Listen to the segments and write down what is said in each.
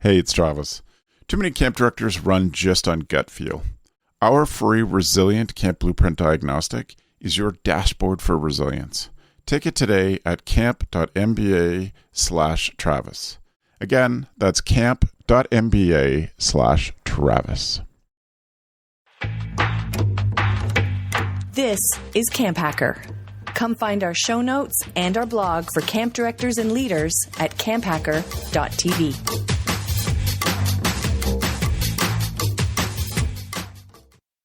Hey, it's Travis. Too many camp directors run just on gut feel. Our free Resilient Camp Blueprint Diagnostic is your dashboard for resilience. Take it today at camp.mba/Travis. Again, that's camp.mba/Travis. This is CampHacker. Come find our show notes and our blog for camp directors and leaders at camphacker.tv.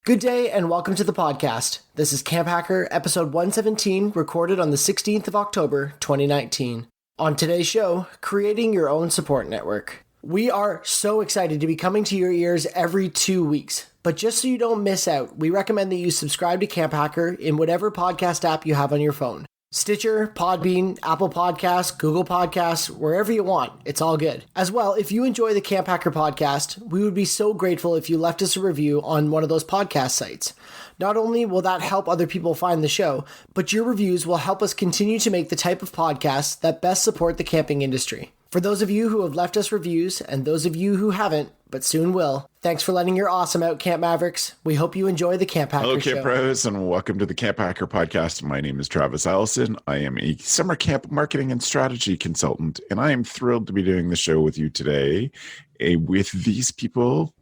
Good day and welcome to the podcast. This is CampHacker episode 117, recorded on the 16th of October, 2019. On today's show, creating your own support network. We are so excited to be coming to your ears every 2 weeks. But just so you don't miss out, we recommend that you subscribe to CampHacker in whatever podcast app you have on your phone. Stitcher, Podbean, Apple Podcasts, Google Podcasts, wherever you want. It's all good. As well, if you enjoy the CampHacker podcast, we would be so grateful if you left us a review on one of those podcast sites. Not only will that help other people find the show, but your reviews will help us continue to make the type of podcasts that best support the camping industry. For those of you who have left us reviews, and those of you who haven't, but soon will, thanks for letting your awesome out, Camp Mavericks. We hope you enjoy the CampHacker Hello, show. Camp Pros, and welcome to the CampHacker podcast. My name is Travis Allison. I am a summer camp marketing and strategy consultant, and I am thrilled to be doing the show with you today with these people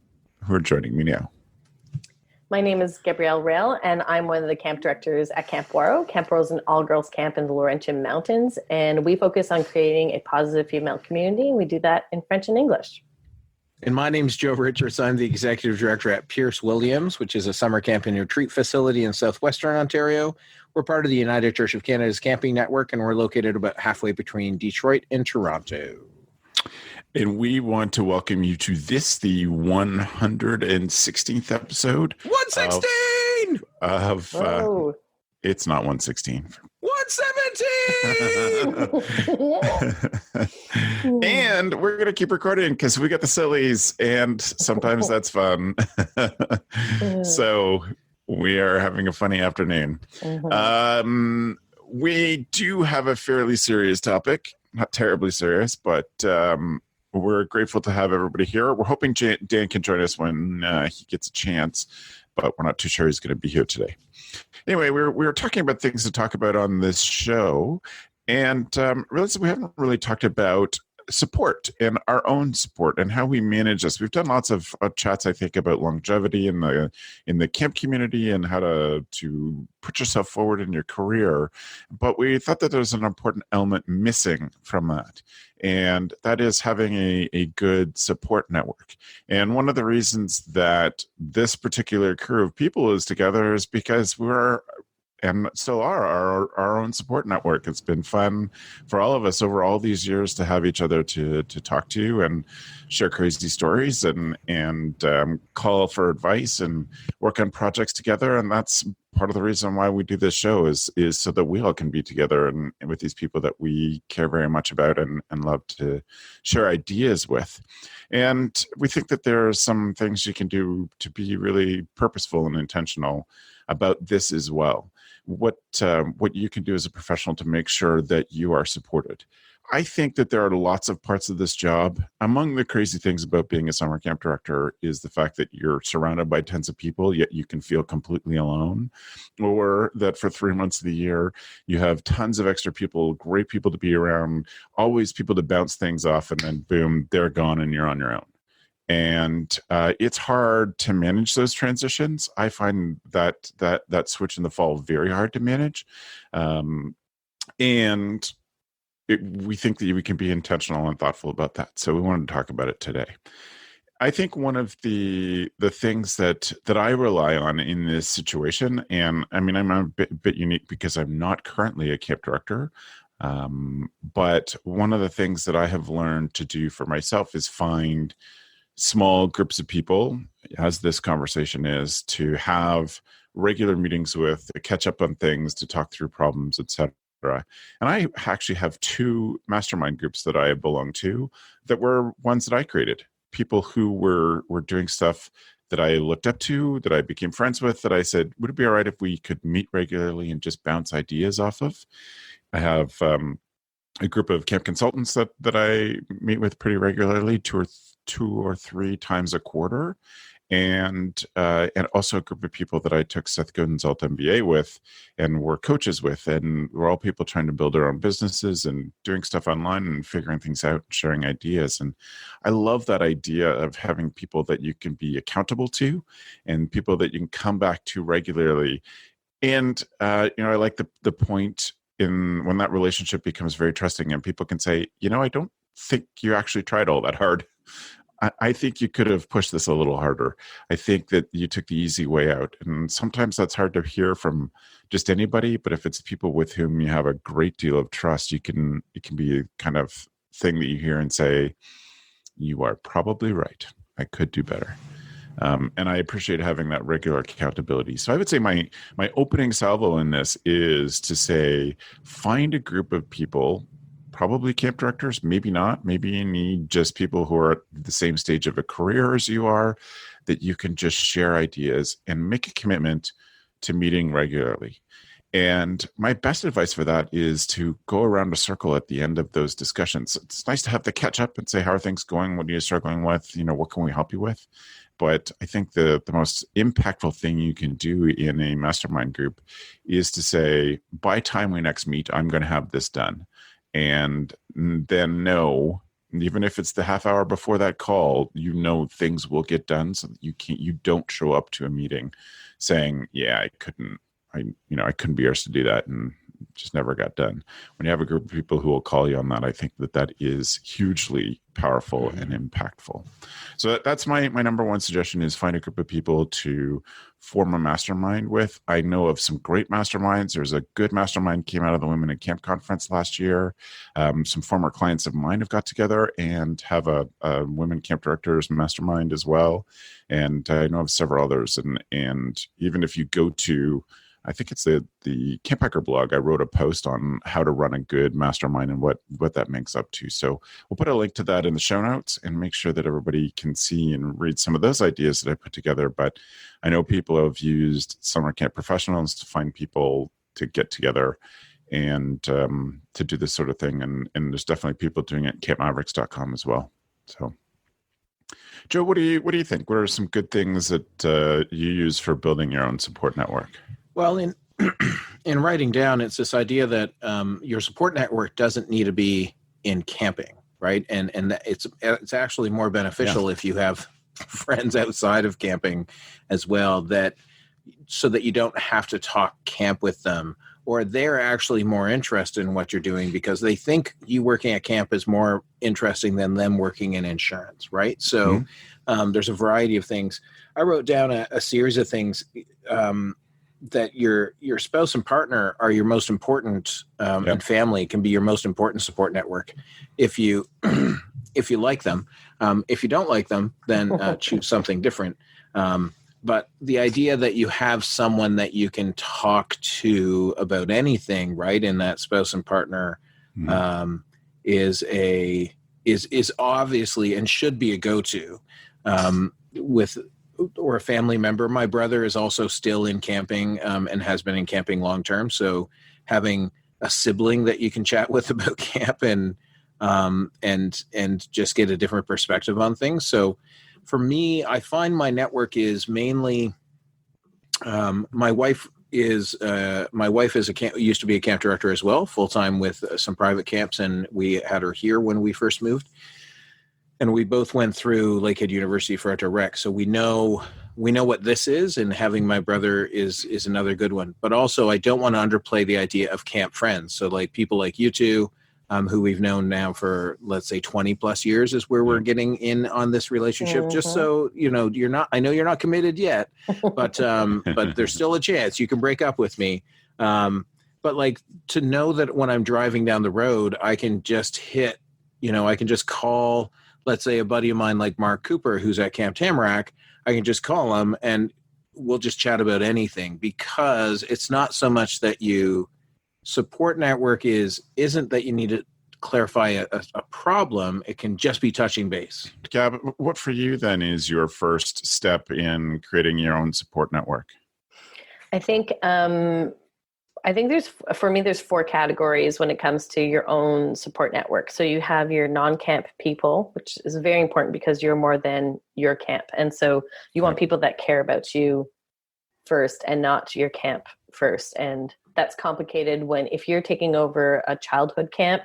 who are joining me now. My name is Gabrielle Rail, and I'm one of the camp directors at Camp Waro. Camp Waro is an all-girls camp in the Laurentian Mountains, and we focus on creating a positive female community. We do that in French and English. And my name's Joe Richards. I'm the executive director at Pierce Williams, which is a summer camp and retreat facility in southwestern Ontario. We're part of the United Church of Canada's camping network, and we're located about halfway between Detroit and Toronto. And we want to welcome you to this, the 116th episode. 116! It's not 116. 117! And we're going to keep recording because we got the sillies, and sometimes that's fun. So we are having a funny afternoon. We do have a fairly serious topic, not terribly serious, but we're grateful to have everybody here. We're hoping Dan can join us when he gets a chance, but we're not too sure he's going to be here today. Anyway, we were talking about things to talk about on this show, and realized we haven't really talked about support and our own support and how we manage this. We've done lots of chats, I think, about longevity in the camp community and how to put yourself forward in your career. But we thought that there's an important element missing from that, and that is having a good support network. And one of the reasons that this particular crew of people is together is because we're and still are our own support network. It's been fun for all of us over all these years to have each other to talk to and share crazy stories and call for advice and work on projects together. And that's part of the reason why we do this show is so that we all can be together and with these people that we care very much about and love to share ideas with. And we think that there are some things you can do to be really purposeful and intentional about this as well. What you can do as a professional to make sure that you are supported. I think that there are lots of parts of this job. Among the crazy things about being a summer camp director is the fact that you're surrounded by tons of people, yet you can feel completely alone. Or that for 3 months of the year, you have tons of extra people, great people to be around, always people to bounce things off, and then boom, they're gone and you're on your own. And it's hard to manage those transitions. I find that switch in the fall very hard to manage. And we think that we can be intentional and thoughtful about that. So we wanted to talk about it today. I think one of the things that I rely on in this situation, and I mean, I'm a bit unique because I'm not currently a camp director, but one of the things that I have learned to do for myself is find small groups of people, as this conversation is, to have regular meetings with, to catch up on things, to talk through problems, etc. And I actually have 2 mastermind groups that I belong to that were ones that I created. People who were doing stuff that I looked up to, that I became friends with, that I said, would it be all right if we could meet regularly and just bounce ideas off of? I have a group of camp consultants that I meet with pretty regularly, 2 or 3 times a quarter. And also a group of people that I took Seth Godin's Alt MBA with and were coaches with. And we're all people trying to build their own businesses and doing stuff online and figuring things out, sharing ideas. And I love that idea of having people that you can be accountable to and people that you can come back to regularly. And, I like the point in when that relationship becomes very trusting and people can say, I don't think you actually tried all that hard. I think you could have pushed this a little harder. I think that you took the easy way out. And sometimes that's hard to hear from just anybody, but if it's people with whom you have a great deal of trust, it can be a kind of thing that you hear and say, you are probably right. I could do better. And I appreciate having that regular accountability. So I would say my opening salvo in this is to say, find a group of people, probably camp directors, maybe not. Maybe you need just people who are at the same stage of a career as you are, that you can just share ideas and make a commitment to meeting regularly. And my best advice for that is to go around a circle at the end of those discussions. It's nice to have the catch up and say, how are things going? What are you struggling with? What can we help you with? But I think the most impactful thing you can do in a mastermind group is to say, by time we next meet, I'm going to have this done. And then know, even if it's the half hour before that call, things will get done so that you don't show up to a meeting saying, yeah, I couldn't be arsed to do that, and just never got done. When you have a group of people who will call you on that, I think that is hugely powerful and impactful. So that's my number one suggestion is find a group of people to form a mastermind with. I know of some great masterminds. There's a good mastermind came out of the Women in Camp conference last year. Some former clients of mine have got together and have a women camp directors mastermind as well. And I know of several others. And even if you go to, I think it's the CampHacker blog, I wrote a post on how to run a good mastermind and what that makes up to. So we'll put a link to that in the show notes and make sure that everybody can see and read some of those ideas that I put together. But I know people have used summer camp professionals to find people to get together and to do this sort of thing. And there's definitely people doing it at campmavericks.com as well. So Joe, what do you think? What are some good things that you use for building your own support network? Well, in writing down, it's this idea that your support network doesn't need to be in camping, right? And it's actually more beneficial if you have friends outside of camping as well, so that you don't have to talk camp with them, or they're actually more interested in what you're doing because they think you working at camp is more interesting than them working in insurance, right? So there's a variety of things. I wrote down a series of things that your spouse and partner are your most important, and family can be your most important support network. If you like them, if you don't like them, then choose something different. But the idea that you have someone that you can talk to about anything, right, in that spouse and partner, is obviously and should be a go-to or a family member. My brother is also still in camping and has been in camping long term. So having a sibling that you can chat with about camp and just get a different perspective on things. So for me, I find my network is mainly my wife used to be a camp director as well, full time with some private camps, and we had her here when we first moved. And we both went through Lakehead University for outdoor rec, so we know what this is, and having my brother is another good one. But also, I don't want to underplay the idea of camp friends. So people like you two, who we've known now for, let's say, 20 plus years is where we're getting in on this relationship. Just so you're not. I know you're not committed yet, but there's still a chance you can break up with me. But to know that when I'm driving down the road, I can just I can just call, let's say, a buddy of mine like Mark Cooper, who's at Camp Tamarack. I can just call him and we'll just chat about anything, because it's not so much that you support network isn't that you need to clarify a problem. It can just be touching base. Gab, what for you then is your first step in creating your own support network? I think I think there's four categories when it comes to your own support network. So you have your non-camp people, which is very important because you're more than your camp. And so you want people that care about you first and not your camp first. And that's complicated if you're taking over a childhood camp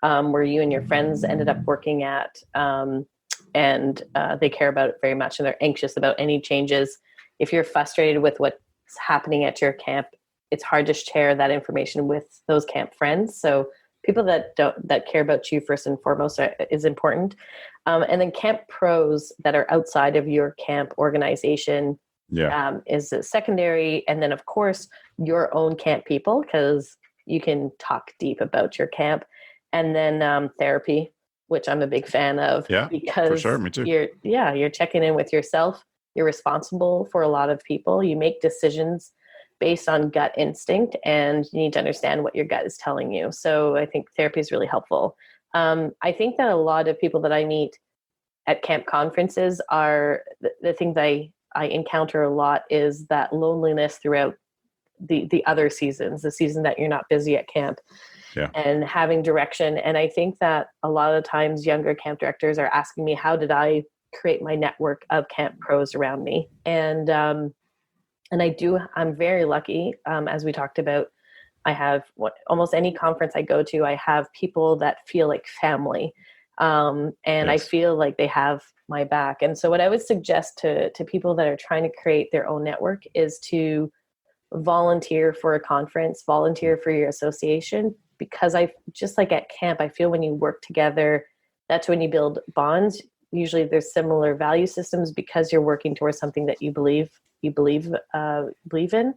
where you and your friends ended up working at, and they care about it very much and they're anxious about any changes. If you're frustrated with what's happening at your camp, it's hard to share that information with those camp friends. So people that care about you first and foremost is important. And then camp pros that are outside of your camp organization is secondary. And then of course your own camp people, because you can talk deep about your camp. And then therapy, which I'm a big fan of. Yeah, because for sure, me too. You're checking in with yourself. You're responsible for a lot of people. You make decisions based on gut instinct, and you need to understand what your gut is telling you. So I think therapy is really helpful. I think that a lot of people that I meet at camp conferences are the things I encounter a lot is that loneliness throughout the other seasons, the season that you're not busy at camp, and having direction. And I think that a lot of times younger camp directors are asking me, how did I create my network of camp pros around me? And I'm very lucky. As we talked about, I have almost any conference I go to, I have people that feel like family. I feel like they have my back. And so what I would suggest to people that are trying to create their own network is to volunteer for a conference, volunteer for your association, because just like at camp, I feel when you work together, that's when you build bonds. Usually there's similar value systems because you're working towards something that you believe in.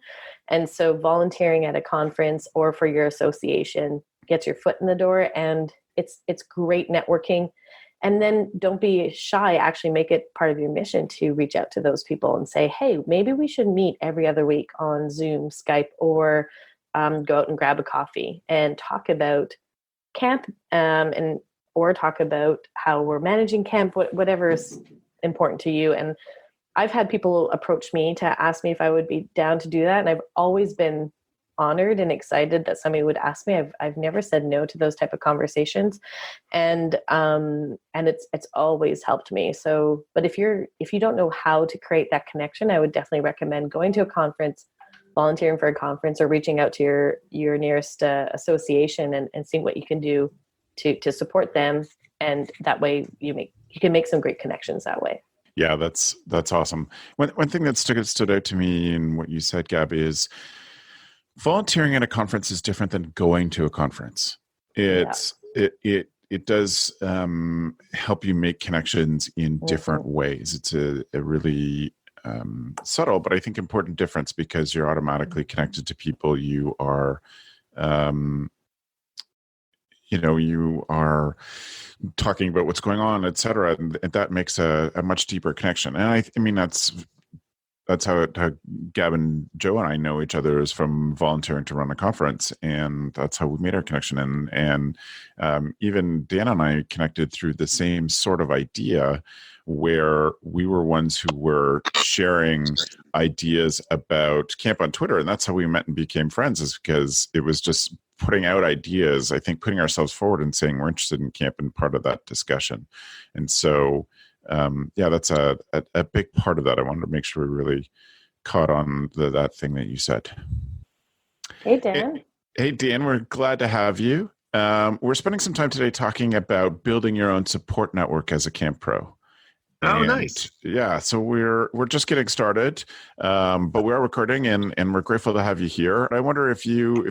And so volunteering at a conference or for your association gets your foot in the door, and it's great networking. And then don't be shy, actually make it part of your mission to reach out to those people and say, hey, maybe we should meet every other week on Zoom, Skype, or go out and grab a coffee and talk about camp, or talk about how we're managing camp, whatever is important to you. And I've had people approach me to ask me if I would be down to do that. And I've always been honored and excited that somebody would ask me. I've never said no to those type of conversations. And it's always helped me. So, but if you don't know how to create that connection, I would definitely recommend going to a conference, volunteering for a conference, or reaching out to your nearest association and seeing what you can do to support them. And that way you can make some great connections that way. Yeah, that's awesome. One thing that stood out to me in what you said, Gabby, is volunteering at a conference is different than going to a conference. It does help you make connections in different ways. It's a really subtle, but I think important difference, because you're automatically connected to people. You are, you are talking about what's going on, et cetera, and that makes a much deeper connection. And I mean, that's how Gab and Joe and I know each other, is from volunteering to run a conference, and that's how we made our connection. And even Dan and I connected through the same sort of idea, where we were ones who were sharing ideas about camp on Twitter, and that's how we met and became friends, is because it was just putting out ideas, I think putting ourselves forward and saying we're interested in camp and part of that discussion. And so, that's a big part of that. I wanted to make sure we really caught on that thing that you said. Hey, Dan. Hey, Dan, we're glad to have you. We're spending some time today talking about building your own support network as a camp pro. Oh, nice. Yeah, so we're just getting started, but we are recording, and we're grateful to have you here. I wonder if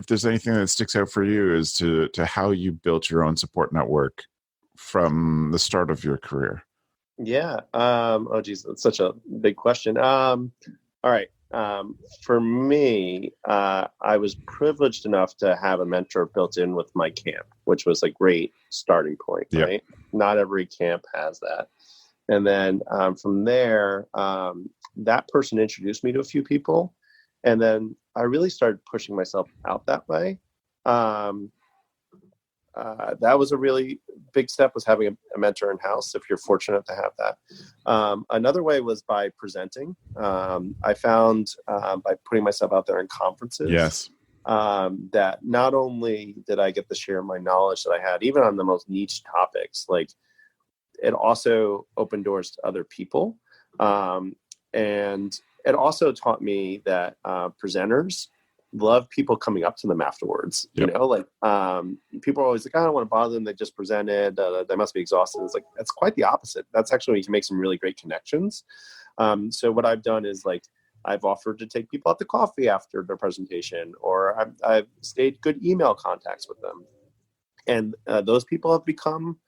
there's anything that sticks out for you as to how you built your own support network from the start of your career. Yeah. Oh, geez, that's such a big question. All right. For me, I was privileged enough to have a mentor built in with my camp, which was a great starting point, right? Not every camp has that. And then from there, that person introduced me to a few people. And then I really started pushing myself out that way. That was a really big step, was having a mentor in-house, if you're fortunate to have that. Another way was by presenting. I found by putting myself out there in conferences. Yes. that not only did I get to share my knowledge that I had, even on the most niche topics, like it also opened doors to other people. And it also taught me that presenters love people coming up to them afterwards. Yep. You know, like people are always like, I don't want to bother them. They just presented. They must be exhausted. It's like, that's quite the opposite. That's actually when you can make some really great connections. So what I've done is like, I've offered to take people out to coffee after their presentation, or I've stayed good email contacts with them. And those people have become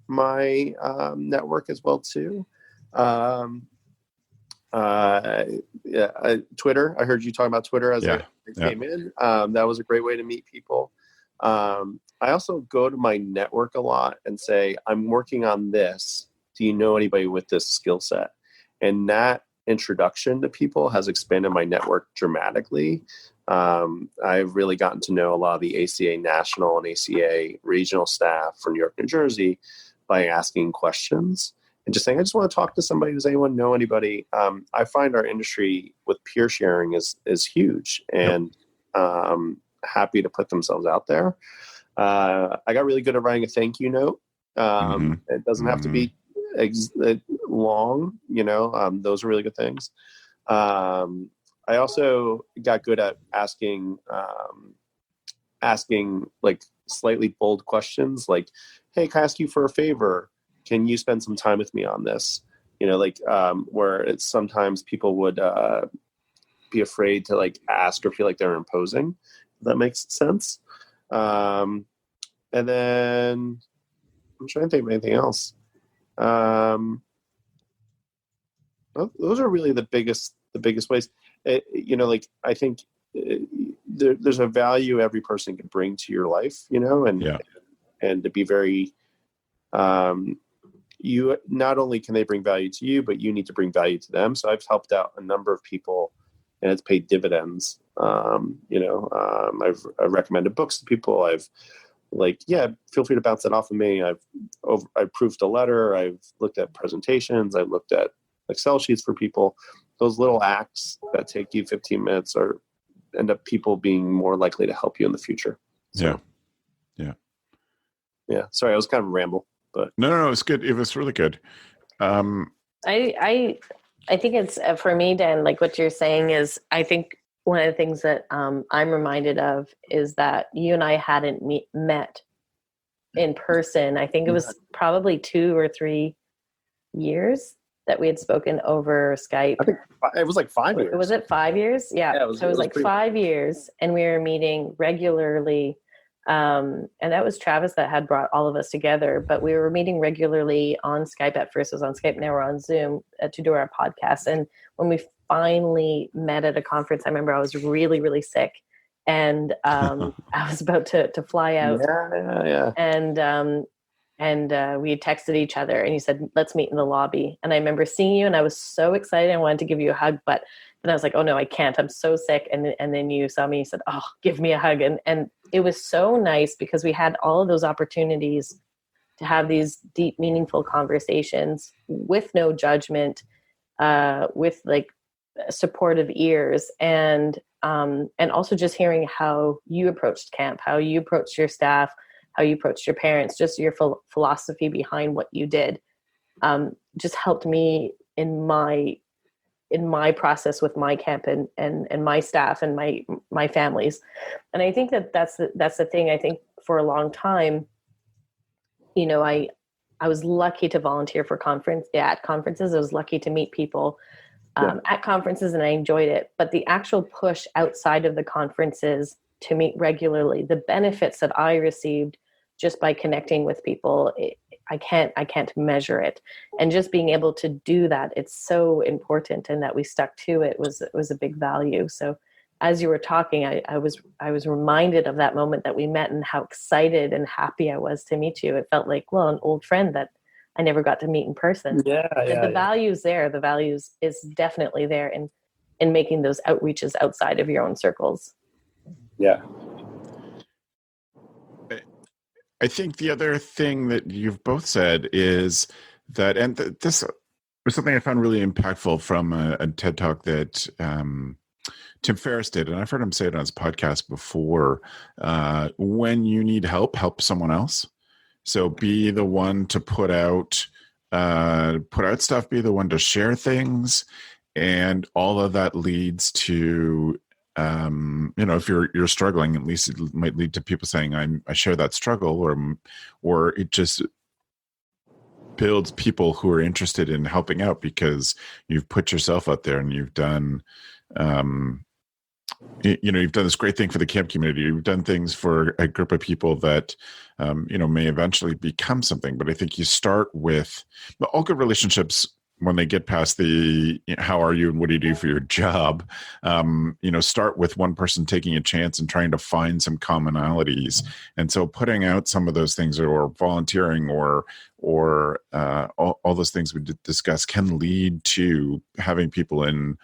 my network as well too. Twitter. I heard you talking about Twitter as I came in. That was a great way to meet people. I also go to my network a lot and say, I'm working on this. Do you know anybody with this skill set? And that introduction to people has expanded my network dramatically. I've really gotten to know a lot of the ACA national and ACA regional staff from New York, New Jersey by asking questions. And just saying, I just want to talk to somebody. Does anyone know anybody? I find our industry with peer sharing is huge, and happy to put themselves out there. I got really good at writing a thank you note. It doesn't have to be long, you know. Those are really good things. I also got good at asking like slightly bold questions, like, "Hey, can I ask you for a favor? Can you spend some time with me on this?" You know, like where it's sometimes people would be afraid to like ask or feel like they're imposing. If that makes sense. And then I'm trying to think of anything else. Those are really the biggest ways. You know, like I think there's a value every person can bring to your life, you know, and to be very. You not only can they bring value to you, but you need to bring value to them. So I've helped out a number of people, and it's paid dividends. I've recommended books to people. I've feel free to bounce that off of me. I've proofed a letter. I've looked at presentations. I've looked at Excel sheets for people. Those little acts that take you 15 minutes end up people being more likely to help you in the future. So, yeah. Sorry, I was kind of a ramble. But no, it's good. It was really good. I think it's for me, Dan, like what you're saying is, I think one of the things that I'm reminded of is that you and I hadn't met in person. I think it was probably 2 or 3 years that we had spoken over Skype. I think it was like 5 years. Was it 5 years? Yeah. So it was like 5 years, and we were meeting regularly. And that was Travis that had brought all of us together, but we were meeting regularly on Skype. At first it was on Skype, now we're on Zoom to do our podcast. And when we finally met at a conference, I remember I was really, really sick, and I was about to fly out. Yeah. And we had texted each other, and you said, let's meet in the lobby. And I remember seeing you, and I was so excited. I wanted to give you a hug, but then I was like, oh no, I can't. I'm so sick. And then you saw me, you said, oh, give me a hug. And it was so nice because we had all of those opportunities to have these deep, meaningful conversations with no judgment, with like supportive ears, and also just hearing how you approached camp, how you approached your staff, how you approached your parents, just your philosophy behind what you did, just helped me in my process with my camp and my staff and my families. And I think that's the thing. I think for a long time, you know, I was lucky to volunteer for at conferences. I was lucky to meet people at conferences, and I enjoyed it. But the actual push outside of the conferences to meet regularly, the benefits that I received just by connecting with people, I can't measure it. And just being able to do that, it's so important, and that we stuck to it was a big value. So as you were talking, I was reminded of that moment that we met, and how excited and happy I was to meet you. It felt like, well, an old friend that I never got to meet in person. The value's there. The values is definitely there in making those outreaches outside of your own circles. Yeah. I think the other thing that you've both said is that, and this was something I found really impactful from a TED Talk that Tim Ferriss did, and I've heard him say it on his podcast before. When you need help someone else. So be the one to put out stuff, be the one to share things, and all of that leads to, if you're struggling, at least it might lead to people saying, I share that struggle, or it just builds people who are interested in helping out because you've put yourself out there and you've done, you've done this great thing for the camp community. You've done things for a group of people that, may eventually become something. But I think you start with all good relationships. When they get past the how are you and what do you do for your job, start with one person taking a chance and trying to find some commonalities. And so putting out some of those things, or volunteering, or all those things we discuss, can lead to having people in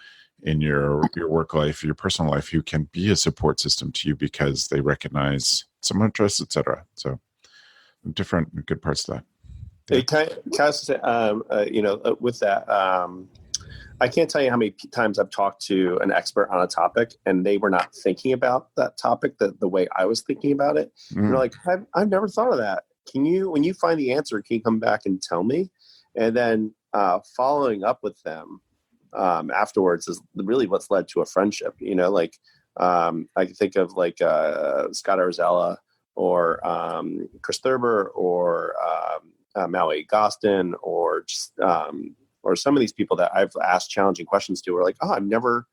your work life, your personal life, who can be a support system to you because they recognize some interests, etc. So different good parts of that. Hey, can I say, with that, I can't tell you how many times I've talked to an expert on a topic and they were not thinking about that topic the way I was thinking about it. And they're like, I've never thought of that. When you find the answer, can you come back and tell me? And then following up with them afterwards is really what's led to a friendship. I can think of Scott Arizella, or Chris Thurber, or Maui Gostin, or just or some of these people that I've asked challenging questions to, are like, I never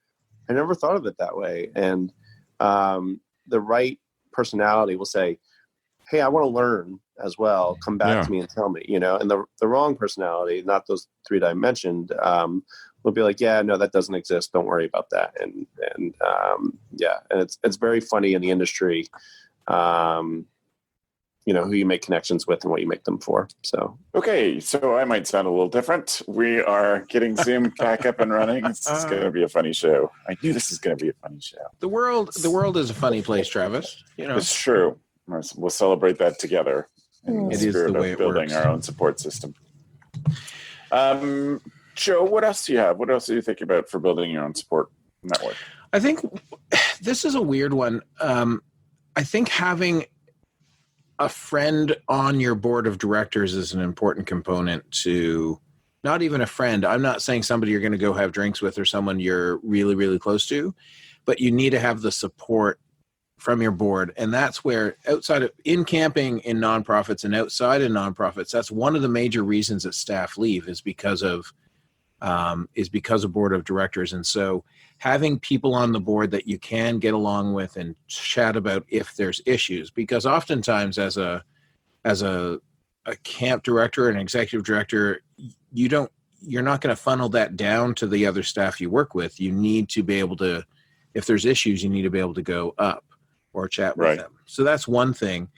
thought of it that way. And the right personality will say, hey, I want to learn as well. Come back to me and tell me, and the wrong personality, not those three that I mentioned, will be like, yeah, no, that doesn't exist. Don't worry about that. And it's very funny in the industry, who you make connections with and what you make them for. So, okay. So I might sound a little different. We are getting Zoom back up and running. It's going to be a funny show. I knew this is going to be a funny show. The world is a funny place, Travis. It's true. We'll celebrate that together. In the spirit of building our own support system. Joe, what else do you have? What else are you thinking about for building your own support network? I think this is a weird one. I think having a friend on your board of directors is an important component to, not even a friend. I'm not saying somebody you're going to go have drinks with or someone you're really, really close to, but you need to have the support from your board. And that's where in camping, in nonprofits, and outside of nonprofits, that's one of the major reasons that staff leave is because of board of directors. And so having people on the board that you can get along with and chat about if there's issues, because oftentimes as a camp director and executive director, you're not going to funnel that down to the other staff you work with. You need to be able to, if there's issues, you need to be able to go up or chat with them. So that's one thing.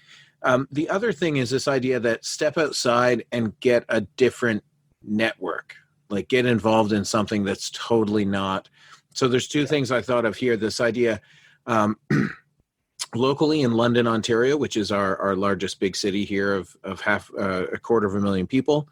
The other thing is this idea that step outside and get a different network, like get involved in something that's totally not. So there's two things I thought of here. This idea, locally in London, Ontario, which is our largest big city here of a 250,000 people,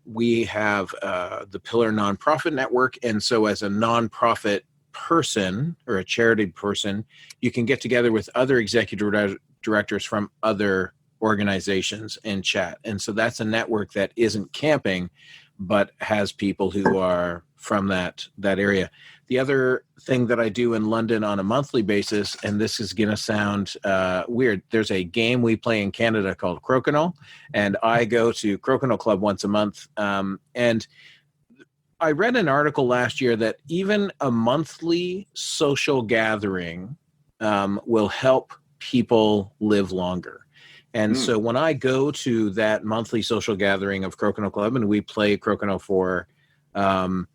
we have the Pillar Nonprofit Network. And so as a nonprofit person or a charity person, you can get together with other executive directors from other organizations and chat. And so that's a network that isn't camping, but has people who are from that area. The other thing that I do in London on a monthly basis, and this is going to sound weird, there's a game we play in Canada called Crokinole, and I go to Crokinole Club once a month. And I read an article last year that even a monthly social gathering will help people live longer. And so when I go to that monthly social gathering of Crokinole Club, and we play Crokinole for a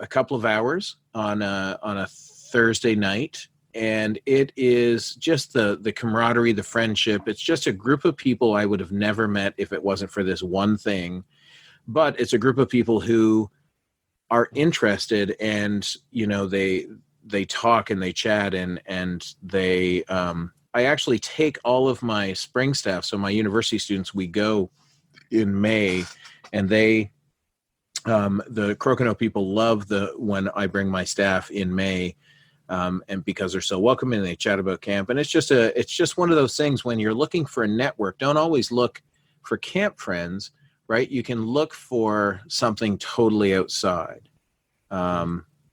couple of hours on a Thursday night, and it is just the camaraderie, the friendship. It's just a group of people I would have never met if it wasn't for this one thing. But it's a group of people who are interested, and they talk and they chat, and they I actually take all of my spring staff, so my university students, we go in May, and they The Crokinole people love when I bring my staff in May, and because they're so welcoming, and they chat about camp. And it's just one of those things when you're looking for a network, don't always look for camp friends, right? You can look for something totally outside.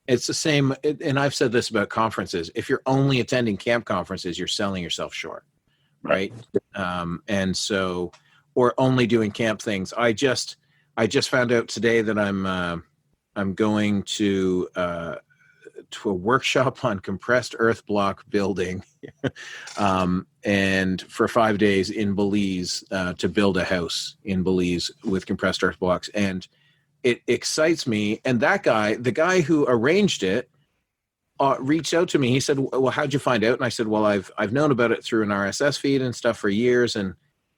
It's the same, and I've said this about conferences. If you're only attending camp conferences, you're selling yourself short, right? And so, or only doing camp things. I just found out today that I'm going to a workshop on compressed earth block building, and for 5 days in Belize to build a house in Belize with compressed earth blocks. And it excites me. And that guy, the guy who arranged it, reached out to me. He said, "Well, how'd you find out?" And I said, "Well, I've known about it through an RSS feed and stuff for years, and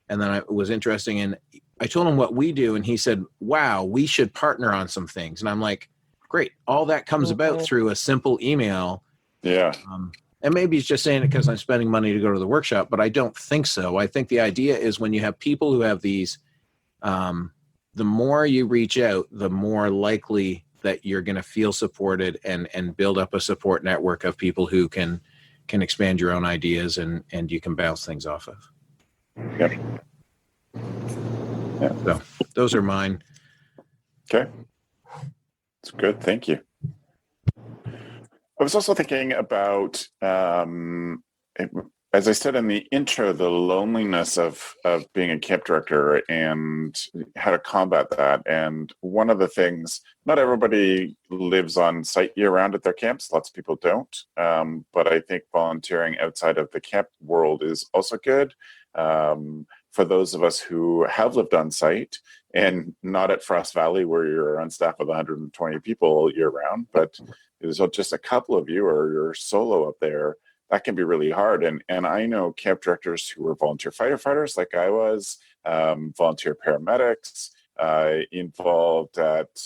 then it was interesting." And I told him what we do, and he said, "Wow, we should partner on some things." And I'm like, "Great!" All that comes about through a simple email. Yeah. And maybe he's just saying it because I'm spending money to go to the workshop, but I don't think so. I think the idea is when you have people who have these. The more you reach out, the more likely that you're going to feel supported and build up a support network of people who can expand your own ideas and you can bounce things off of. Yep. Yeah. So those are mine. Okay. That's good. Thank you. I was also thinking about, as I said in the intro, the loneliness of being a camp director and how to combat that. And one of the things, not everybody lives on site year-round at their camps. Lots of people don't. But I think volunteering outside of the camp world is also good. For those of us who have lived on site and not at Frost Valley where you're on staff with 120 people year-round, but there's just a couple of you or you're solo up there, that can be really hard. And I know camp directors who were volunteer firefighters like I was, volunteer paramedics, involved at,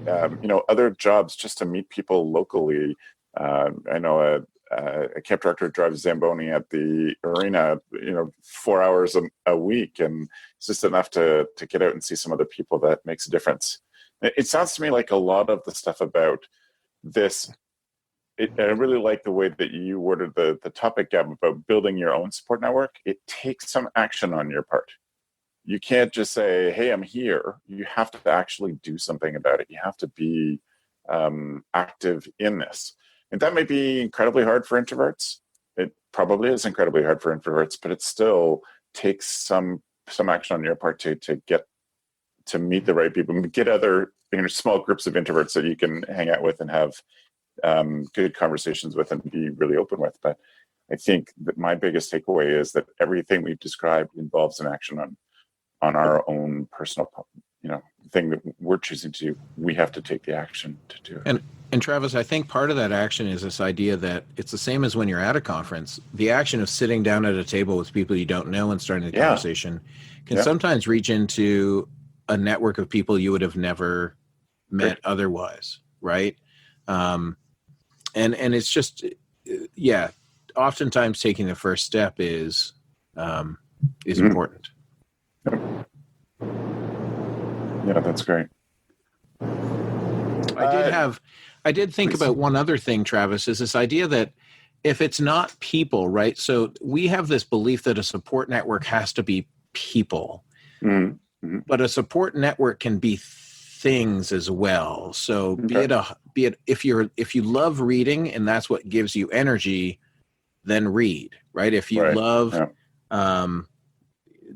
other jobs just to meet people locally. I know a camp director drives Zamboni at the arena, 4 hours a week. And it's just enough to get out and see some other people that makes a difference. It sounds to me like a lot of the stuff about this, I really like the way that you worded the topic, Gab, about building your own support network. It takes some action on your part. You can't just say, "Hey, I'm here." You have to actually do something about it. You have to be active in this. And that may be incredibly hard for introverts. It probably is incredibly hard for introverts, but it still takes some action on your part to get to meet the right people, get other small groups of introverts that you can hang out with and have good conversations with and be really open with. But I think that my biggest takeaway is that everything we've described involves an action on our own personal, thing that we're choosing to do. We have to take the action to do it. And Travis, I think part of that action is this idea that it's the same as when you're at a conference. The action of sitting down at a table with people you don't know and starting the conversation can sometimes reach into a network of people you would have never met otherwise, right? And it's just, oftentimes taking the first step is important. Yeah, that's great. I did think about one other thing, Travis, is this idea that if it's not people, right? So we have this belief that a support network has to be people, but a support network can be things as well. So be it if you love reading and that's what gives you energy, then read, right? If you love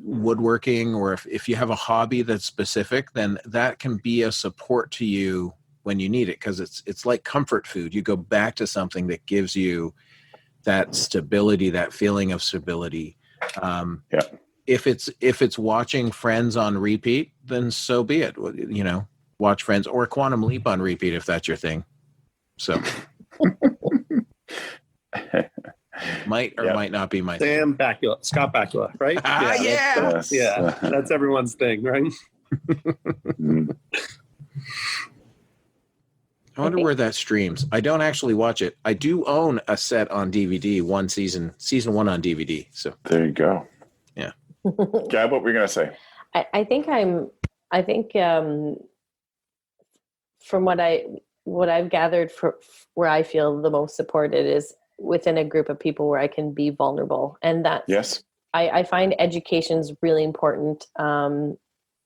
woodworking, or if you have a hobby that's specific, then that can be a support to you when you need it, because it's like comfort food. You go back to something that gives you that stability, that feeling of stability. If it's watching Friends on repeat, then so be it. Watch Friends or Quantum Leap on repeat if that's your thing. So might or might not be my thing. Scott Bakula, right? That's everyone's thing, right? I wonder where that streams. I don't actually watch it. I do own a set on DVD, season one on DVD. So there you go. Yeah. Gab, what were you gonna say? I think from what I've gathered for where I feel the most supported is within a group of people where I can be vulnerable. And that's, Yes. I find education's really important. And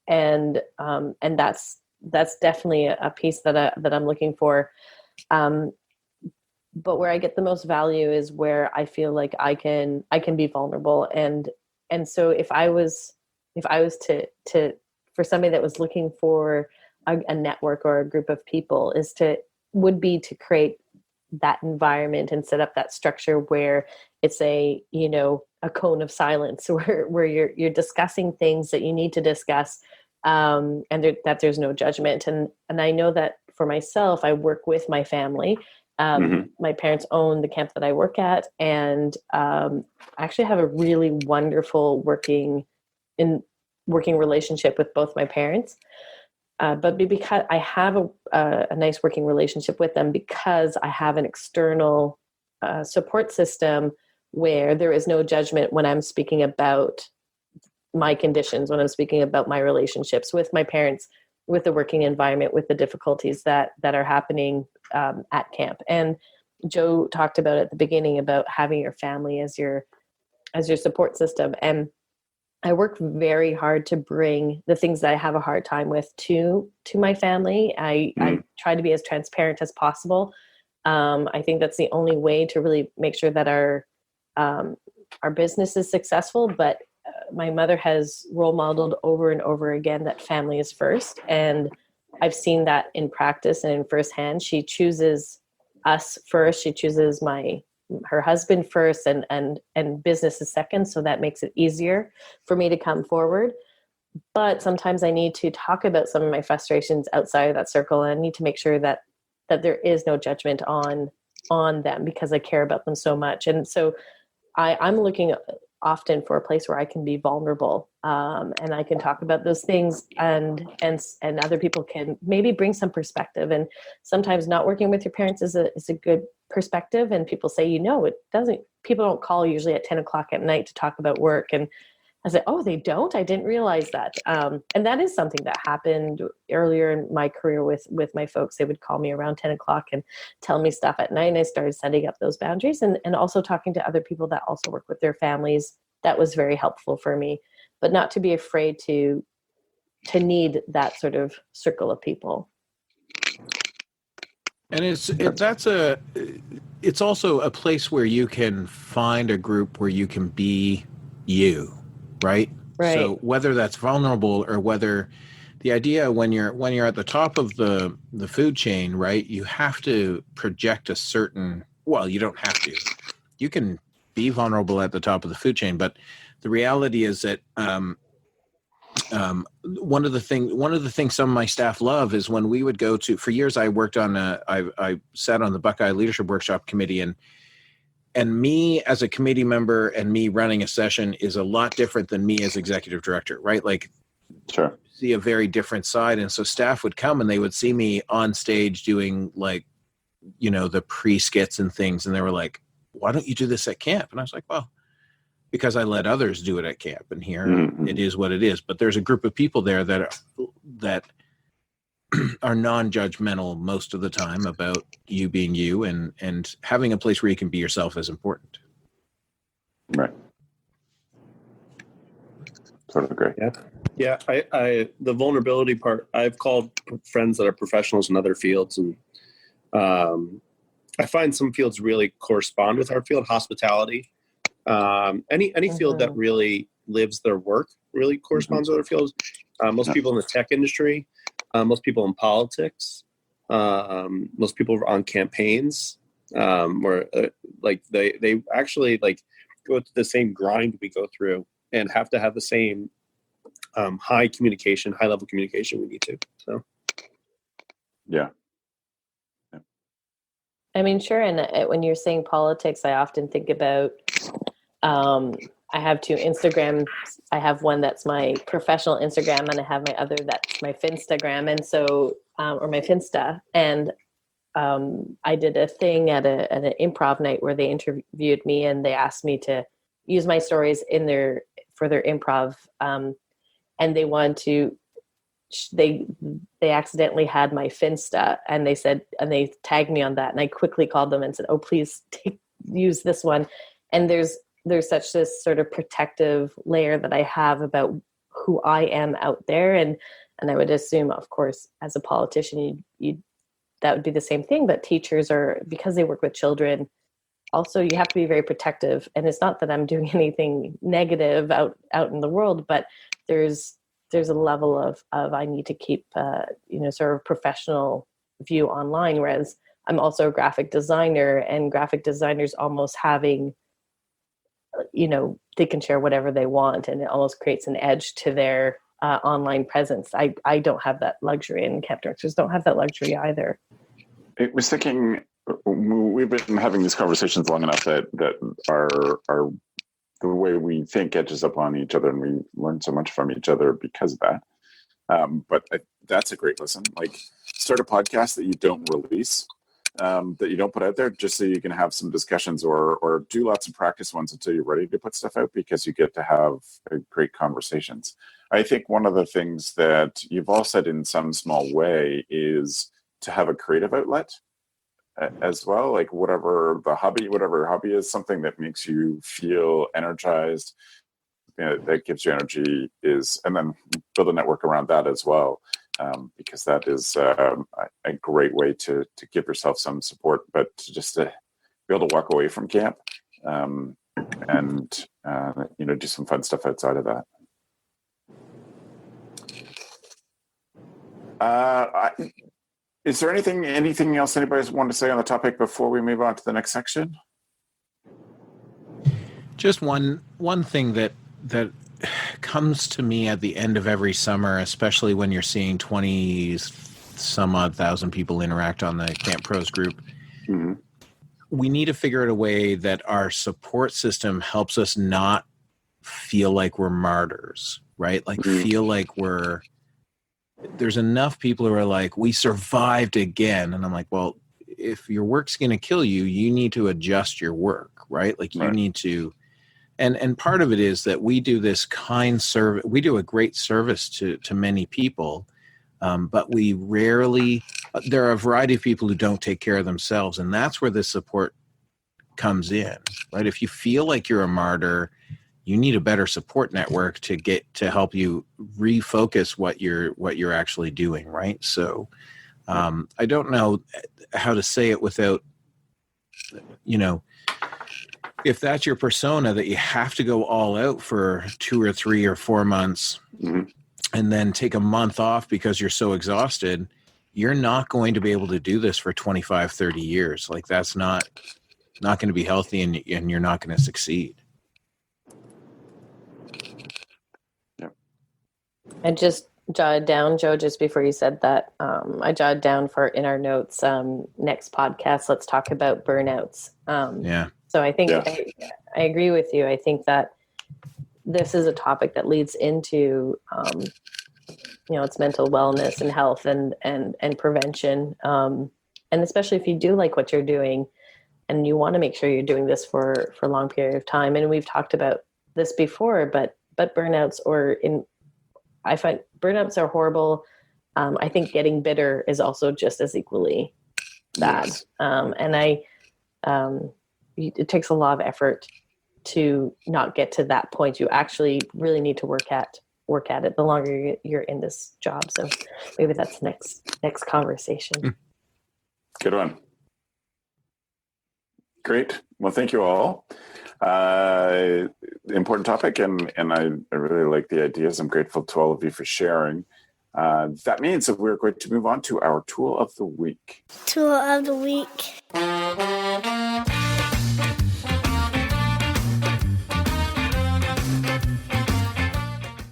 that's definitely a piece that I'm looking for. But where I get the most value is where I feel like I can be vulnerable. And so if I was to for somebody that was looking for a network or a group of people would be to create that environment and set up that structure where it's a cone of silence where you're discussing things that you need to discuss, and that there's no judgment. And I know that for myself, I work with my family. My parents own the camp that I work at, and I actually have a really wonderful working relationship with both my parents. But because I have a nice working relationship with them, because I have an external support system where there is no judgment when I'm speaking about my conditions, when I'm speaking about my relationships with my parents, with the working environment, with the difficulties that are happening at camp. And Joe talked about at the beginning about having your family as your support system. And I work very hard to bring the things that I have a hard time with to my family. I try to be as transparent as possible. I think that's the only way to really make sure that our business is successful. But my mother has role modeled over and over again that family is first. And I've seen that in practice and in firsthand. She chooses us first. She chooses her husband first, and business is second. So that makes it easier for me to come forward. But sometimes I need to talk about some of my frustrations outside of that circle. And I need to make sure that there is no judgment on them, because I care about them so much. And so I'm looking often for a place where I can be vulnerable, and I can talk about those things, and other people can maybe bring some perspective. And sometimes not working with your parents is a good perspective. And people say, it doesn't. People don't call usually at 10 o'clock at night to talk about work. And I said, oh, they don't? I didn't realize that. And that is something that happened earlier in my career with my folks. They would call me around 10 o'clock and tell me stuff at night. And I started setting up those boundaries and also talking to other people that also work with their families. That was very helpful for me, but not to be afraid to need that sort of circle of people. And it's also a place where you can find a group where you can be you, right? So whether that's vulnerable or whether the idea when you're at the top of the food chain, right, you have to project a certain, well, you don't have to. You can be vulnerable at the top of the food chain, but the reality is that one of the things some of my staff love is when we would go to, for years I worked on I sat on the Buckeye Leadership Workshop Committee, and me as a committee member and me running a session is a lot different than me as executive director, right? Like, sure, see a very different side. And so staff would come and they would see me on stage doing the pre-skits and things, and they were like, why don't you do this at camp? And I was like, well, because I let others do it at camp, and here it is what it is. But there's a group of people there that are non-judgmental most of the time about you being you, and having a place where you can be yourself is important. Right. Sort of agree. Yeah. I the vulnerability part, I've called friends that are professionals in other fields, and I find some fields really correspond with our field. Hospitality, any field that really lives their work really corresponds with other fields. Most people in the tech industry, most people in politics, most people on campaigns, where they actually go through the same grind we go through and have to have the same high level communication we need to. So, yeah. I mean, sure. And when you're saying politics, I often think about, I have two Instagrams. I have one that's my professional Instagram, and I have my other that's my Finstagram. And so, or my Finsta. And I did a thing at an improv night where they interviewed me, and they asked me to use my stories for their improv. And they wanted to they accidentally had my Finsta, and they tagged me on that, and I quickly called them and said, oh, please use this one. And there's such this sort of protective layer that I have about who I am out there. And I would assume, of course, as a politician, you that would be the same thing. But teachers are, because they work with children, also you have to be very protective. And it's not that I'm doing anything negative out in the world, but there's a level of I need to keep sort of professional view online, whereas I'm also a graphic designer, and graphic designers almost having, they can share whatever they want, and it almost creates an edge to their online presence. I don't have that luxury, and camp directors don't have that luxury either. I was thinking, we've been having these conversations long enough that our the way we think edges up on each other, and we learn so much from each other because of that. But that's a great lesson. Like, start a podcast that you don't release, that you don't put out there, just so you can have some discussions, or do lots of practice ones until you're ready to put stuff out, because you get to have great conversations. I think one of the things that you've all said in some small way is to have a creative outlet as well, like whatever hobby is, something that makes you feel energized, that gives you energy, and then build a network around that as well, because that is a great way to give yourself some support, but just to be able to walk away from camp, and do some fun stuff outside of that. Is there anything else anybody want to say on the topic before we move on to the next section? Just one thing that comes to me at the end of every summer, especially when you're seeing 20 some odd thousand people interact on the Camp Pros group. Mm-hmm. We need to figure out a way that our support system helps us not feel like we're martyrs, right? Like, feel like there's enough people who are like, we survived again. And I'm like, well, if your work's going to kill you, you need to adjust your work, right? Like, you need to, and part of it is that we do this kind service. We do a great service to many people, but we rarely, there are a variety of people who don't take care of themselves. And that's where this support comes in, right? If you feel like you're a martyr, you need a better support network to help you refocus what you're actually doing, right? So I don't know how to say it without, if that's your persona, that you have to go all out for 2 or 3 or 4 months, and then take a month off because you're so exhausted, you're not going to be able to do this for 25, 30 years. Like, that's not going to be healthy, and you're not going to succeed. I just jotted down, Joe, just before you said that, I jotted down for in our notes, next podcast, let's talk about burnouts. So I think I agree with you. I think that this is a topic that leads into, it's mental wellness and health and prevention. And especially if you do like what you're doing and you want to make sure you're doing this for a long period of time. And we've talked about this before, but burnouts, I find burnouts are horrible. I think getting bitter is also just as equally bad. Yes. It takes a lot of effort to not get to that point. You actually really need to work at it the longer you're in this job. So maybe that's next conversation. Good one. Great. Well, thank you all. Important topic, and I really like the ideas. I'm grateful to all of you for sharing. That means that we're going to move on to our tool of the week. Tool of the week.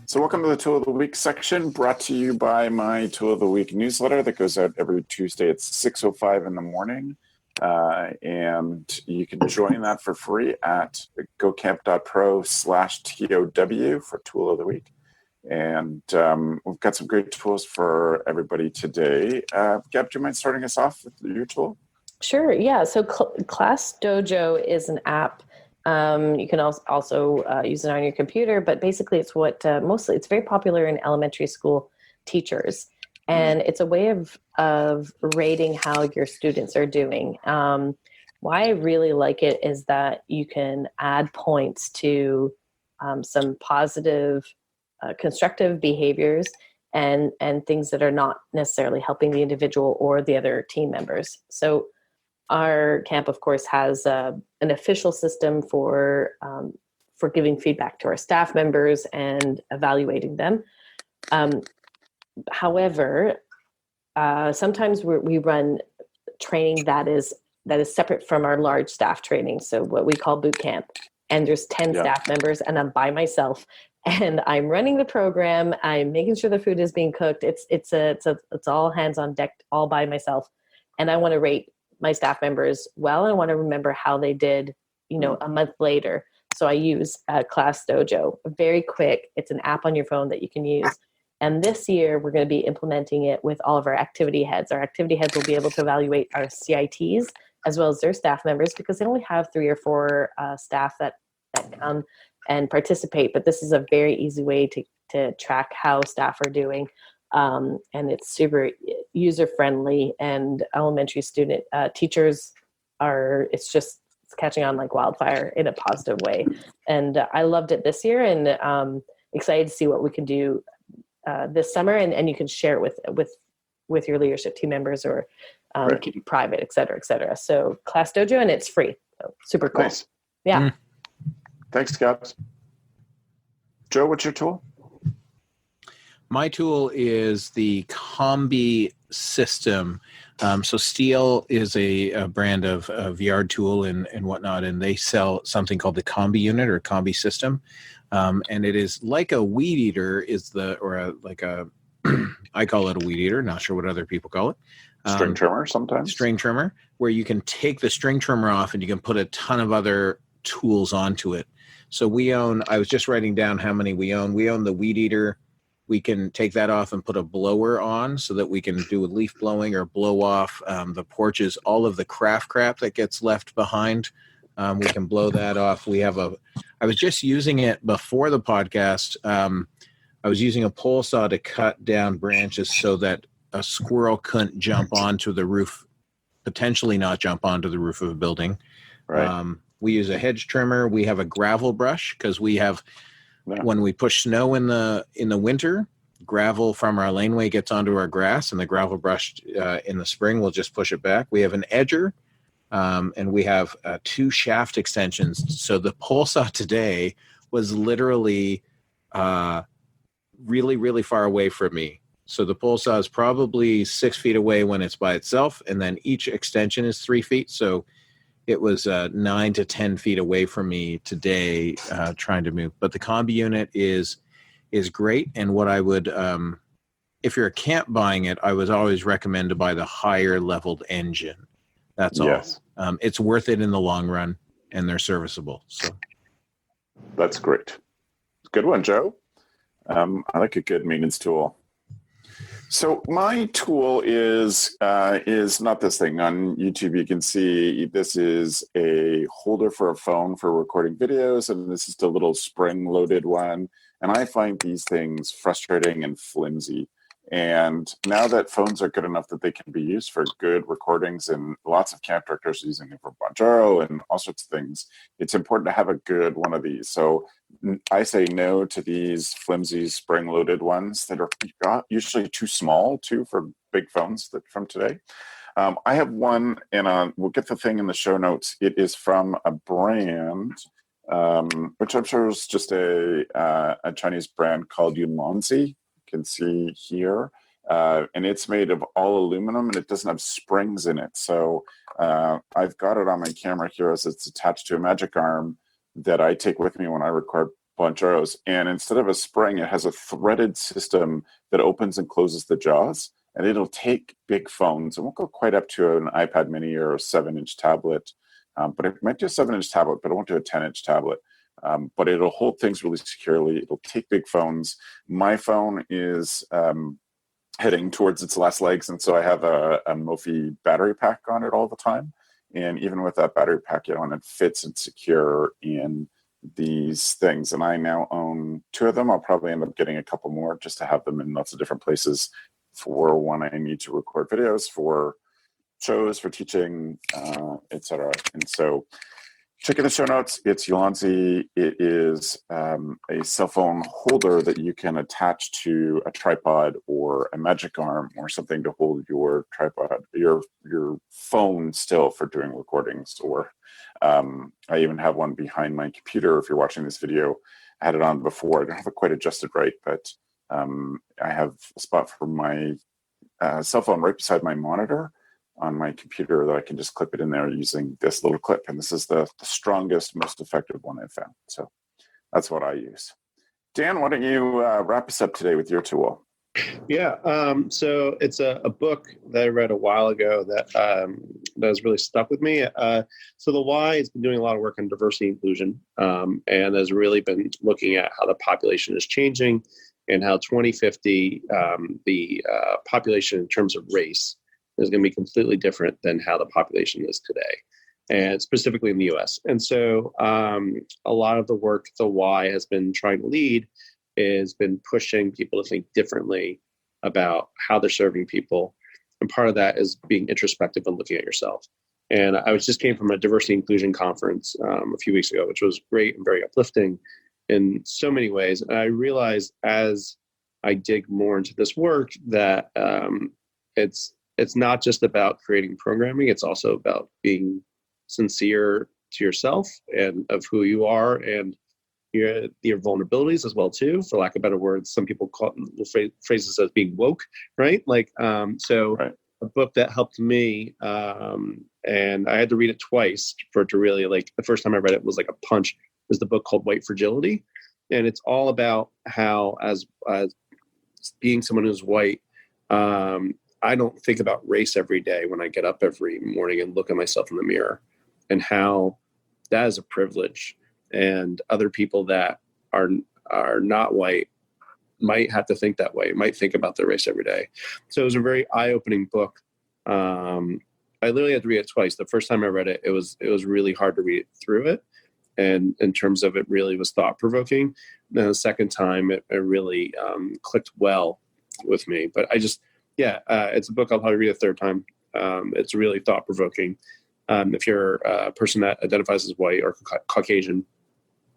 So welcome to the Tool of the Week section, brought to you by my Tool of the Week newsletter that goes out every Tuesday at 6:05 in the morning. And you can join that for free at gocamp.pro/TOW for Tool of the Week. And we've got some great tools for everybody today. Gab, do you mind starting us off with your tool? Sure, yeah. So Class Dojo is an app. You can also use it on your computer, but basically it's what it's very popular in elementary school teachers. And it's a way of rating how your students are doing. Why I really like it is that you can add points to some positive, constructive behaviors and things that are not necessarily helping the individual or the other team members. So our camp, of course, has an official system for giving feedback to our staff members and evaluating them. However, sometimes we run training that is separate from our large staff training, so what we call boot camp. And there's 10 staff members, and I'm by myself, and I'm running the program. I'm making sure the food is being cooked. It's all hands on deck, all by myself, and I want to rate my staff members well. I want to remember how they did, a month later. So I use Class Dojo, very quick. It's an app on your phone that you can use. And this year, we're going to be implementing it with all of our activity heads. Our activity heads will be able to evaluate our CITs as well as their staff members, because they only have 3 or 4 staff that come and participate. But this is a very easy way to track how staff are doing. And it's super user-friendly, and elementary student teachers it's catching on like wildfire in a positive way. And I loved it this year, and excited to see what we can do this summer, and you can share it with your leadership team members, or keep it private, et cetera, et cetera. So Class Dojo, and it's free. So super cool. Nice. Yeah. Thanks, Gabs. Joe, what's your tool? My tool is the Combi system. So Steel is a brand of yard tool and whatnot, and they sell something called the Combi unit or Combi system. And it is like a weed eater I call it a weed eater. Not sure what other people call it. String trimmer sometimes. String trimmer, where you can take the string trimmer off and you can put a ton of other tools onto it. So I was just writing down how many we own. We own the weed eater. We can take that off and put a blower on so that we can do leaf blowing or blow off the porches, all of the craft crap that gets left behind. We can blow that off. I was just using it before the podcast. I was using a pole saw to cut down branches so that a squirrel couldn't jump onto the roof, potentially not jump onto the roof of a building. Right. We use a hedge trimmer. We have a gravel brush because when we push snow in the winter, gravel from our laneway gets onto our grass, and the gravel brush in the spring will just push it back. We have an edger, and we have 2 shaft extensions. So the pole saw today was literally really, really far away from me. So the pole saw is probably 6 feet away when it's by itself, and then each extension is 3 feet. So it was 9 to 10 feet away from me today trying to move. But the Combi unit is great. And what I would, if you're a camp buying it, I would always recommend to buy the higher leveled engine. That's all. Yes. It's worth it in the long run, and they're serviceable. So that's great. Good one, Joe. I like a good maintenance tool. So my tool is not this thing. On YouTube, you can see this is a holder for a phone for recording videos, and this is the little spring-loaded one. And I find these things frustrating and flimsy. And now that phones are good enough that they can be used for good recordings, and lots of camp directors are using them for Bonjoro and all sorts of things, it's important to have a good one of these. So I say no to these flimsy spring-loaded ones that are usually too small, too, for big phones from today. I have one, and we'll get the thing in the show notes. It is from a brand, which I'm sure is just a Chinese brand called Yunlonzi. Can see here, and it's made of all aluminum, and it doesn't have springs in it. So I've got it on my camera here as it's attached to a magic arm that I take with me when I record Bonjoros. And instead of a spring, it has a threaded system that opens and closes the jaws, and it'll take big phones. It won't go quite up to an iPad mini or a 7-inch tablet, but it might do a 7-inch tablet, but it won't do a 10-inch tablet. But it'll hold things really securely. It'll take big phones. My phone is heading towards its last legs, and so I have a Mophie battery pack on it all the time. And even with that battery pack, and it fits and secure in these things, and I now own 2 of them. I'll probably end up getting a couple more just to have them in lots of different places for when I need to record videos, for shows, for teaching, etc. And so check in the show notes. It's Ulanzi. It is a cell phone holder that you can attach to a tripod or a magic arm or something to hold your tripod, your phone still for doing recordings. Or I even have one behind my computer. If you're watching this video, I had it on before. I don't have it quite adjusted right, but I have a spot for my cell phone right beside my monitor on my computer that I can just clip it in there using this little clip. And this is the strongest, most effective one I've found. So that's what I use. Dan, why don't you wrap us up today with your tool? Yeah. So it's a book that I read a while ago that has really stuck with me. So the Y has been doing a lot of work on diversity and inclusion, and has really been looking at how the population is changing and how 2050, the population in terms of race is going to be completely different than how the population is today, and specifically in the US. And so a lot of the work the Y has been trying to lead has been pushing people to think differently about how they're serving people. And part of that is being introspective and looking at yourself. And I just came from a diversity inclusion conference a few weeks ago, which was great and very uplifting in so many ways. And I realized as I dig more into this work that it's not just about creating programming. It's also about being sincere to yourself and of who you are and your vulnerabilities as well too. For lack of better words, some people call phrases as being woke, right? Like, so right. A book that helped me, and I had to read it twice for it to really like. The first time I read it was like a punch. Was the book called White Fragility, and it's all about how as being someone who's white. I don't think about race every day when I get up every morning and look at myself in the mirror, and how that is a privilege. And other people that are not white might have to think that way, might think about their race every day. So it was a very eye-opening book. I literally had to read it twice. The first time I read it, it was really hard to read through it. And in terms of it really was thought-provoking. Then the second time it really clicked well with me. But it's a book I'll probably read a third time. It's really thought-provoking. If you're a person that identifies as white or Caucasian,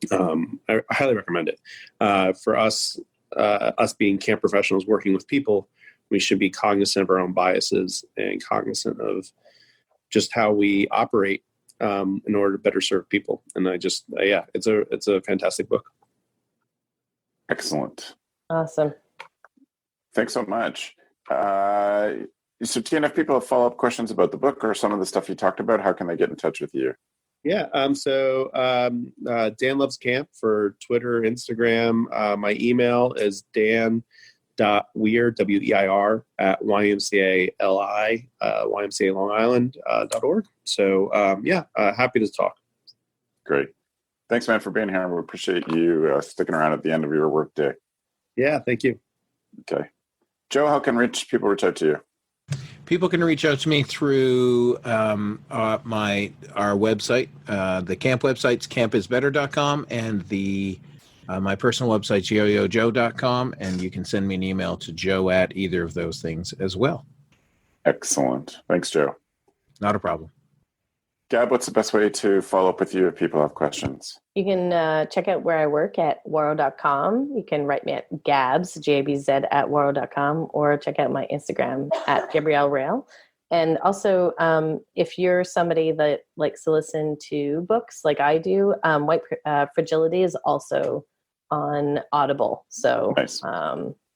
I highly recommend it. For us being camp professionals working with people, we should be cognizant of our own biases and cognizant of just how we operate in order to better serve people. And it's a fantastic book. Excellent. Awesome. Thanks so much. So Tian, if people have follow-up questions about the book or some of the stuff you talked about, how can they get in touch with you? Yeah. Dan Loves Camp for Twitter, Instagram. My email is dan.weir, W-E-I-R, at YMCA-LI, YMCA Long Island.org. So, happy to talk. Great. Thanks, man, for being here. We appreciate you sticking around at the end of your work day. Yeah, thank you. Okay. Joe, how can people reach out to you? People can reach out to me through our website. The camp website's campisbetter.com, and my personal website's yoyojoe.com, and you can send me an email to joe at either of those things as well. Excellent. Thanks, Joe. Not a problem. Gab, what's the best way to follow up with you if people have questions? You can check out where I work at waro.com. You can write me at Gabs, G-A-B-Z, at waro.com, or check out my Instagram at Gabrielle Rail. And also, if you're somebody that likes to listen to books like I do, White Fragility is also on Audible. So nice.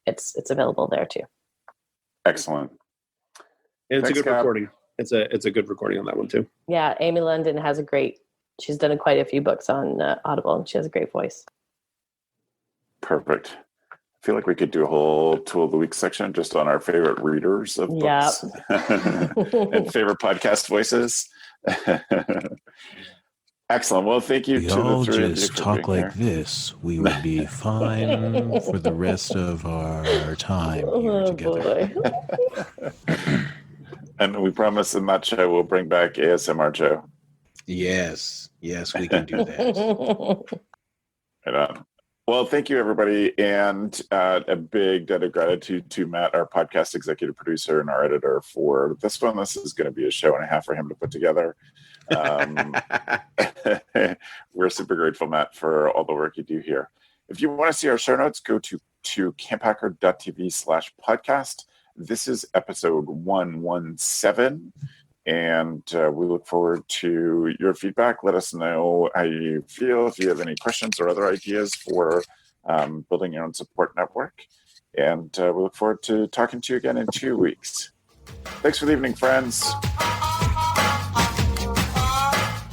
It's available there too. Excellent. And it's a good recording. It's a good recording on that one too. Yeah, Amy London has she's done quite a few books on Audible, and she has a great voice. Perfect. I feel like we could do a whole Tool of the Week section just on our favorite readers of books and favorite podcast voices. Excellent. Well, thank you. We all just talk like this. We would be fine for the rest of our time here together. Boy. And we promise in that show we'll bring back ASMR Joe. Yes, we can do that. Right on. Well, thank you, everybody. And a big debt of gratitude to Matt, our podcast executive producer and our editor, for this one. This is going to be a show and a half for him to put together. We're super grateful, Matt, for all the work you do here. If you want to see our show notes, go to camphacker.tv/podcast. This is episode 117. And we look forward to your feedback. Let us know how you feel, if you have any questions or other ideas for building your own support network. And we look forward to talking to you again in 2 weeks. Thanks for the evening, friends.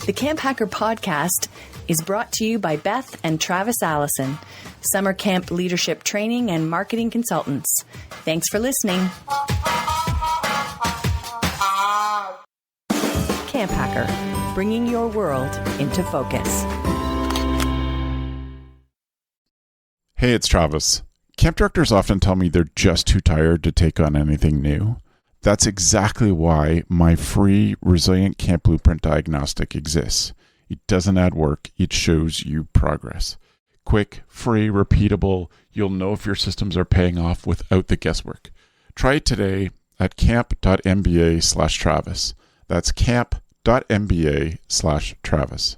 The Camp Hacker podcast is brought to you by Beth and Travis Allison, summer camp leadership training and marketing consultants. Thanks for listening. Camp Hacker, bringing your world into focus. Hey, it's Travis. Camp directors often tell me they're just too tired to take on anything new. That's exactly why my free Resilient Camp Blueprint Diagnostic exists. It doesn't add work, it shows you progress. Quick, free, repeatable, you'll know if your systems are paying off without the guesswork. Try it today at camp.mba/Travis. That's camp.mba/Travis.